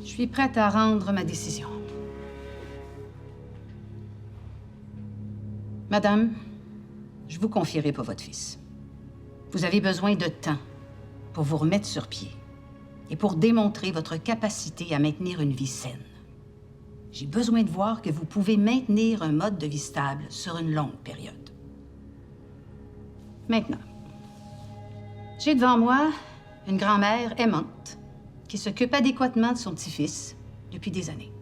Je suis prête à rendre ma décision. Madame, je vous confierai pas votre fils. Vous avez besoin de temps pour vous remettre sur pied et pour démontrer votre capacité à maintenir une vie saine. J'ai besoin de voir que vous pouvez maintenir un mode de vie stable sur une longue période. Maintenant, j'ai devant moi une grand-mère aimante qui s'occupe adéquatement de son petit-fils depuis des années.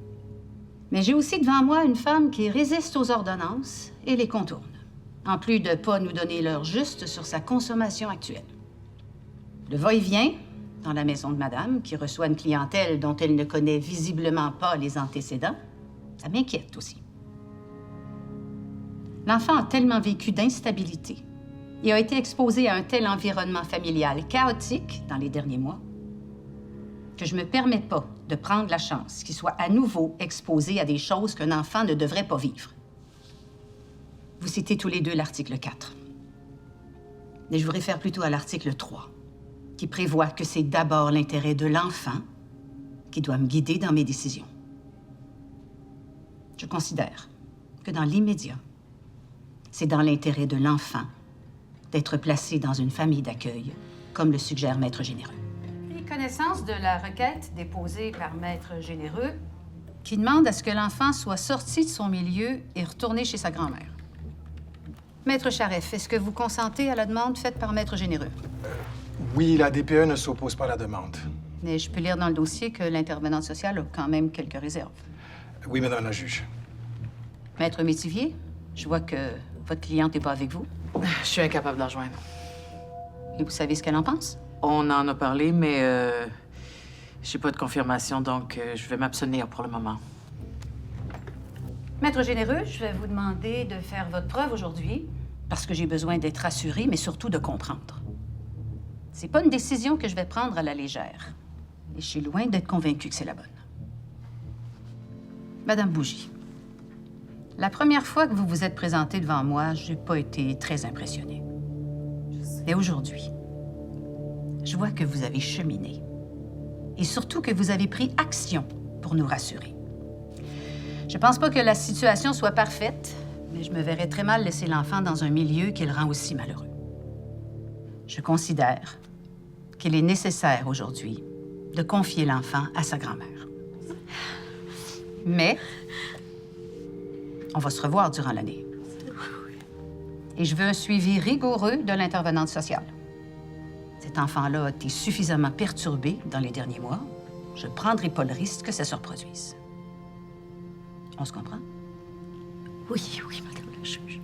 Mais j'ai aussi devant moi une femme qui résiste aux ordonnances et les contourne, en plus de ne pas nous donner l'heure juste sur sa consommation actuelle. Le va-et-vient dans la maison de madame, qui reçoit une clientèle dont elle ne connaît visiblement pas les antécédents, ça m'inquiète aussi. L'enfant a tellement vécu d'instabilité et a été exposé à un tel environnement familial chaotique dans les derniers mois que je ne me permets pas de prendre la chance qu'il soit à nouveau exposé à des choses qu'un enfant ne devrait pas vivre. Vous citez tous les deux l'article 4. Mais je vous réfère plutôt à l'article 3, qui prévoit que c'est d'abord l'intérêt de l'enfant qui doit me guider dans mes décisions. Je considère que dans l'immédiat, c'est dans l'intérêt de l'enfant d'être placé dans une famille d'accueil, comme le suggère Maître Généreux. Pris connaissance de la requête déposée par Maître Généreux, qui demande à ce que l'enfant soit sorti de son milieu et retourné chez sa grand-mère. Maître Charef, est-ce que vous consentez à la demande faite par Maître Généreux? Oui, la DPE ne s'oppose pas à la demande. Mais je peux lire dans le dossier que l'intervenante sociale a quand même quelques réserves. Oui, madame la juge. Maître Métivier, je vois que votre cliente n'est pas avec vous. Je suis incapable d'en rejoindre. Et vous savez ce qu'elle en pense? On en a parlé, mais j'ai pas de confirmation, donc je vais m'abstenir pour le moment. Maître Généreux, je vais vous demander de faire votre preuve aujourd'hui, parce que j'ai besoin d'être assurée, mais surtout de comprendre. C'est pas une décision que je vais prendre à la légère. Et je suis loin d'être convaincue que c'est la bonne. Madame Bougie, la première fois que vous vous êtes présentée devant moi, j'ai pas été très impressionnée. Mais aujourd'hui, je vois que vous avez cheminé. Et surtout que vous avez pris action pour nous rassurer. Je pense pas que la situation soit parfaite, mais je me verrais très mal laisser l'enfant dans un milieu qui le rend aussi malheureux. Je considère qu'il est nécessaire aujourd'hui de confier l'enfant à sa grand-mère. Mais on va se revoir durant l'année. Et je veux un suivi rigoureux de l'intervenante sociale. Cet enfant-là a été suffisamment perturbé dans les derniers mois. Je ne prendrai pas le risque que ça se reproduise. On se comprend? Oui, madame la juge.